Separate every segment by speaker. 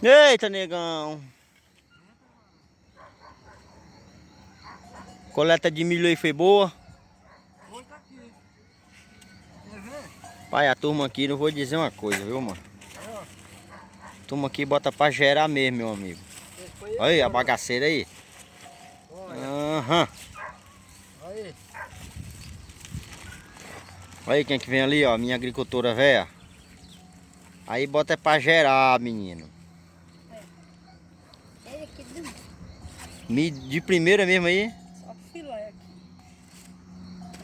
Speaker 1: Eita, negão. Coleta de milho aí foi boa?
Speaker 2: Hoje tá aqui. Quer ver?
Speaker 1: Pai, a turma aqui, não vou dizer uma coisa, viu, mano?
Speaker 2: Aí, ó.
Speaker 1: A turma aqui bota pra gerar mesmo, meu amigo.
Speaker 2: Esse foi
Speaker 1: Olha aí, a
Speaker 2: agora, ó.
Speaker 1: bagaceira aí.
Speaker 2: Olha.
Speaker 1: Aham.
Speaker 2: Aí.
Speaker 1: Olha aí quem que vem ali, ó. Minha agricultora velha. Aí bota é pra gerar, menino.
Speaker 3: Ele aqui do...
Speaker 1: De primeira mesmo aí.
Speaker 2: Só filé aqui.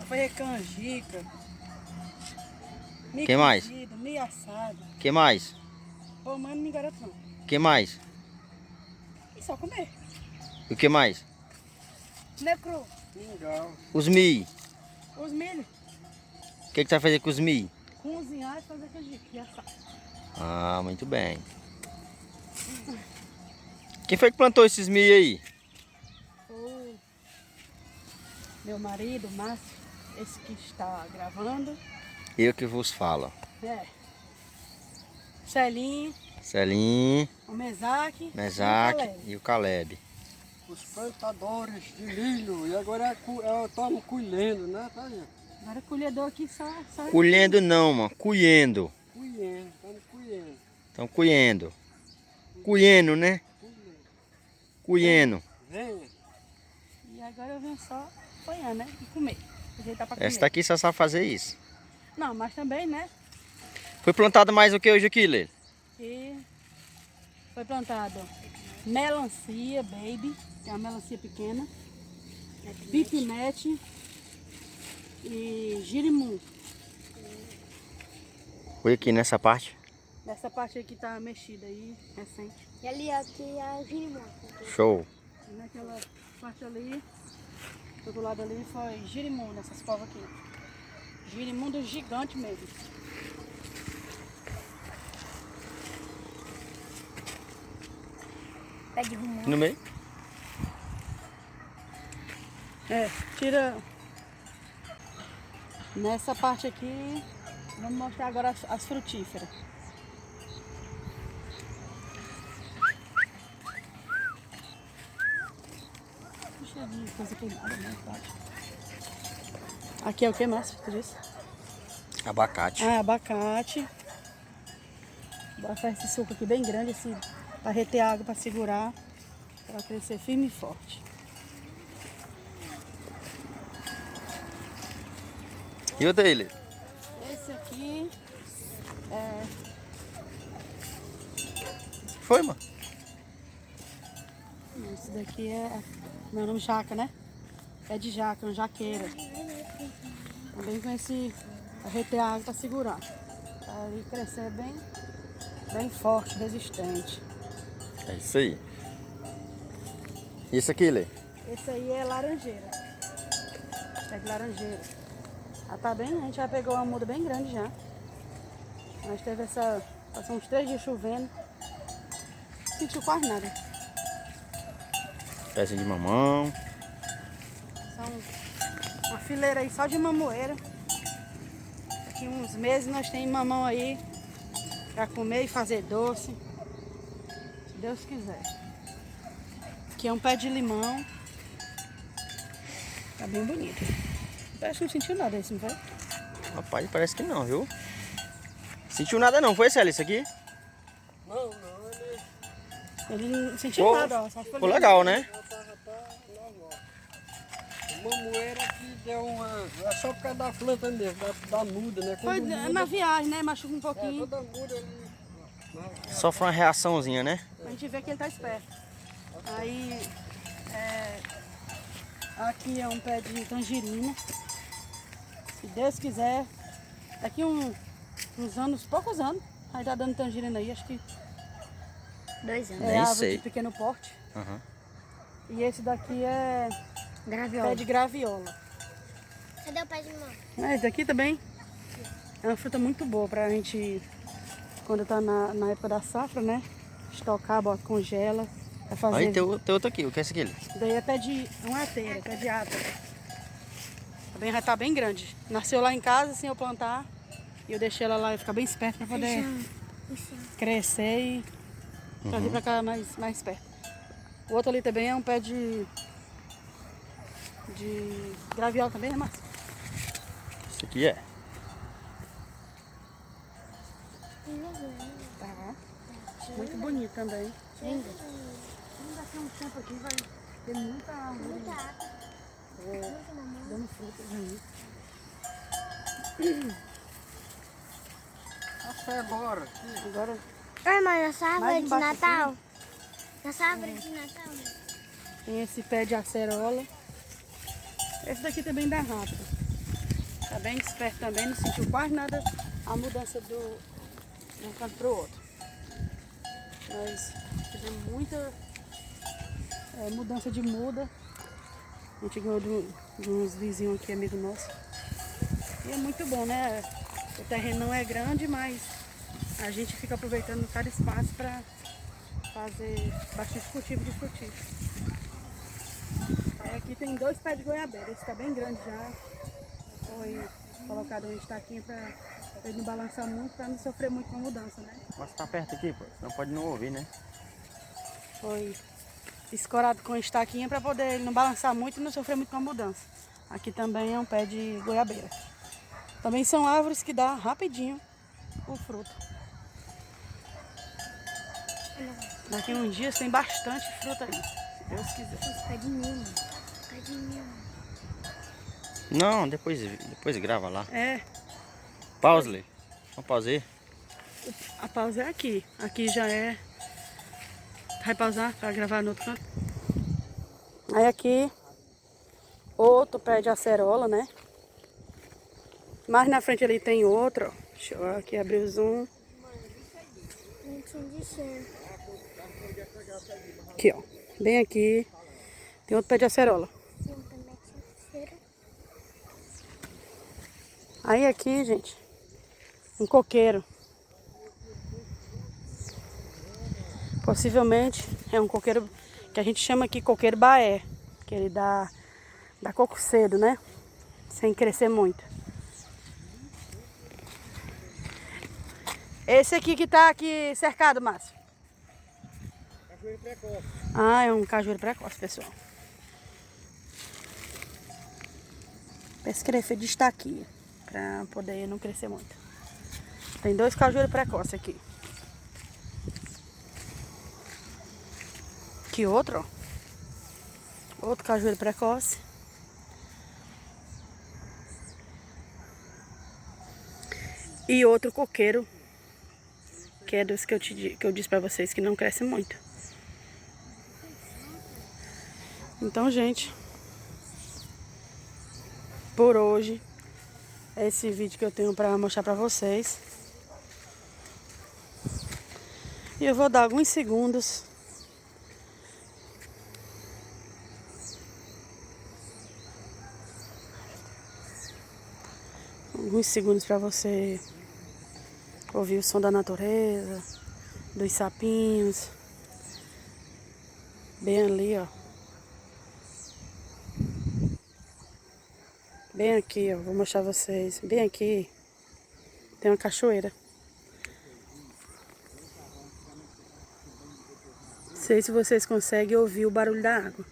Speaker 2: Foi canjica.
Speaker 1: Que mais?
Speaker 2: Cozido, milho assado.
Speaker 1: Que mais?
Speaker 2: Pô, mano, não me garante não.
Speaker 1: Que mais?
Speaker 2: E só comer.
Speaker 1: E o que mais?
Speaker 2: Comer cru. Mingau.
Speaker 1: Os milho.
Speaker 2: Os milho.
Speaker 1: O que você vai fazer com os milho?
Speaker 2: Cozinhar e fazer canjica e assar.
Speaker 1: Ah, muito bem. Quem foi que plantou esses milho aí?
Speaker 2: O meu marido, Márcio, esse que está gravando.
Speaker 1: Eu que vos falo.
Speaker 2: É. Celinho,
Speaker 1: Celinho,
Speaker 2: o Mesaque
Speaker 1: Mesaque e o Caleb.
Speaker 2: Os plantadores de milho. E agora estamos colhendo, né? Tá aí. Agora colhedor aqui só...
Speaker 1: Colhendo não, mano. Colhendo.
Speaker 2: Colhendo, estamos colhendo.
Speaker 1: Estão colhendo. Colhendo, né? Colhendo.
Speaker 2: Venha. E agora eu venho só apanhar, né? E comer. Ajeitar pra comer.
Speaker 1: Essa daqui só sabe fazer isso.
Speaker 2: Não, mas também, né?
Speaker 1: Foi plantado mais o que hoje aqui, Lê?
Speaker 2: E foi plantado melancia, baby, que é uma melancia pequena, pipinete e girimum.
Speaker 1: Foi aqui nessa parte.
Speaker 2: Nessa parte aí que tá mexida aí, recente.
Speaker 3: E ali aqui é a girimum.
Speaker 1: Show.
Speaker 2: E naquela parte ali, do outro lado ali, foi girimum, nessas covas aqui. Girimundo gigante mesmo.
Speaker 3: Pé de rumão.
Speaker 1: No meio.
Speaker 2: É, tira... Nessa parte aqui, vamos mostrar agora as frutíferas. Puxa de coisa queimada, né? Aqui é o que, Márcio? Tu disse?
Speaker 1: Abacate.
Speaker 2: Ah, abacate. Bora fazer esse suco aqui bem grande, assim, para reter água, para segurar, para crescer firme e forte.
Speaker 1: E o dele?
Speaker 2: Esse aqui é...
Speaker 1: Foi, mano.
Speaker 2: Esse daqui é... Meu nome é jaca, né? É de jaca, uma jaqueira. Também com esse... para reter água, para segurar. Para ele crescer bem forte, resistente.
Speaker 1: É isso aí. Isso aqui, Lê?
Speaker 2: Esse aí é laranjeira. É de laranjeira. Ela tá bem, a gente já pegou uma muda bem grande já. Mas teve essa... Passou uns 3 dias chovendo. Não sentiu quase nada.
Speaker 1: Peça de mamão.
Speaker 2: São uma fileira aí só de mamoeira. Daqui uns meses nós temos mamão aí pra comer e fazer doce. Se Deus quiser. Aqui é um pé de limão. Tá bem bonito. Parece que não sentiu nada esse, não foi?
Speaker 1: Rapaz, parece que não, viu? Sentiu nada não, foi, Célio, isso aqui?
Speaker 2: Não, ele não sentiu
Speaker 1: Pô,
Speaker 2: nada, ó. Só
Speaker 1: ficou legal, né?
Speaker 2: Normal. Mamoeira que deu uma... É só por causa da planta mesmo, da muda, né?
Speaker 3: Foi
Speaker 2: Quando
Speaker 3: na viagem, né? Machuca um
Speaker 2: É,
Speaker 3: pouquinho.
Speaker 2: toda muda ele...
Speaker 1: Sofre uma reaçãozinha, né?
Speaker 2: A gente vê que ele tá esperto. Aí, aqui é um pé de tangerina. Se Deus quiser, daqui uns anos, poucos anos, aí tá dando tangerina aí, acho que
Speaker 3: 2 anos.
Speaker 2: é
Speaker 1: Nem
Speaker 2: árvore
Speaker 1: sei.
Speaker 2: de pequeno porte.
Speaker 1: Uhum.
Speaker 2: E esse daqui é
Speaker 3: Graviola.
Speaker 2: pé de graviola.
Speaker 3: Cadê o pé de mamão?
Speaker 2: Esse daqui também é uma fruta muito boa pra gente, quando tá na época da safra, né? Estocar, bota, congela. Pra fazer...
Speaker 1: Aí tem outro aqui, o que é esse aqui?
Speaker 2: Daí é pé de uma ateira, pé de ata. Também já tá bem grande. Nasceu lá em casa sem eu plantar. E eu deixei ela lá e ficar bem esperta pra poder crescer e Trazer pra cá mais perto. O outro ali também é um pé de graviola também, né, Márcio?
Speaker 1: Esse aqui é.
Speaker 2: Tá. Muito bonito também. Lindo. Daqui a um tempo aqui vai ter muita árvore.
Speaker 3: Muita água.
Speaker 2: Dando frutas aí.
Speaker 1: Até agora.
Speaker 2: Agora
Speaker 3: Ai, mãe, nossa árvore
Speaker 2: Mais
Speaker 3: de
Speaker 2: embaixo
Speaker 3: Natal. Nossa árvore de Natal.
Speaker 2: tem esse pé de acerola. Esse daqui também dá rápido. Tá bem esperto também, não sentiu quase nada a mudança de um canto pro outro. Mas tivemos muita mudança de muda. A gente ganhou de uns vizinhos aqui, amigo nosso. E é muito bom, né? O terreno não é grande, mas a gente fica aproveitando cada espaço para fazer bastante cultivo de frutíferos. Aqui tem 2 pés de goiabeira. Esse está bem grande já. Foi colocado uma estaquinha para ele não balançar muito, para não sofrer muito com a mudança, né?
Speaker 1: Mas tá perto aqui, pô. Senão pode não ouvir, né?
Speaker 2: Foi escorado com estaquinha para poder ele não balançar muito e não sofrer muito com a mudança. Aqui também é um pé de goiabeira. Também são árvores que dá rapidinho o fruto. Daqui a uns dias tem bastante fruta aí, se Deus quiser.
Speaker 3: Pé de milho. Pé de milho.
Speaker 1: Não, depois grava lá.
Speaker 2: É,
Speaker 1: Pause. Vamos pausar.
Speaker 2: a pausa é aqui. Aqui já é. Vai pausar para gravar no outro canto. Aí aqui, outro pé de acerola, né? Mais na frente ali tem outro, ó. Deixa eu aqui abrir o zoom. Aqui, ó. Bem aqui. Tem outro pé de acerola. Aí aqui, gente, um coqueiro. Possivelmente é um coqueiro que a gente chama aqui coqueiro baé. Que ele dá coco cedo, né? Sem crescer muito. Esse aqui que tá aqui cercado, Márcio.
Speaker 1: Cajueiro precoce.
Speaker 2: Ah, é um cajueiro precoce, pessoal. Parece que ele é feito de estaquinha, pra poder não crescer muito. Tem 2 cajueiros precoces aqui. Aqui outro, ó. Outro cajueiro precoce. E outro coqueiro, que é dos que eu disse pra vocês que não cresce muito. Então, gente, por hoje, é esse vídeo que eu tenho pra mostrar pra vocês. E eu vou dar alguns segundos pra você ouvir o som da natureza, dos sapinhos. Bem ali, ó. Bem aqui, ó. Vou mostrar vocês. Bem aqui tem uma cachoeira. Não sei se vocês conseguem ouvir o barulho da água.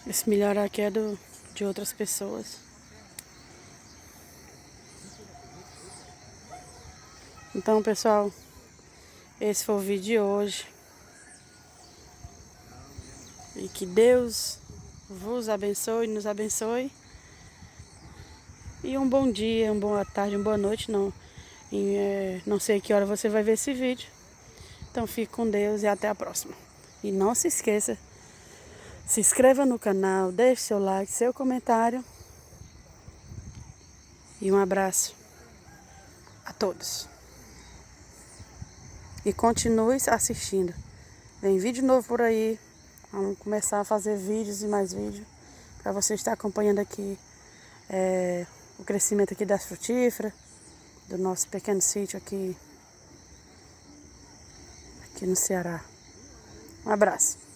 Speaker 2: Esse melhor aqui é de outras pessoas. Então, pessoal, esse foi o vídeo de hoje. E que Deus vos abençoe, nos abençoe. E um bom dia, uma boa tarde, uma boa noite. Não sei que hora você vai ver esse vídeo. Então, fique com Deus e até a próxima. E não se esqueça, se inscreva no canal, deixe seu like, seu comentário. E um abraço a todos. E continue assistindo. Vem vídeo novo por aí. Vamos começar a fazer vídeos e mais vídeos. Para você estar acompanhando aqui o crescimento aqui das frutíferas, do nosso pequeno sítio aqui no Ceará. Um abraço.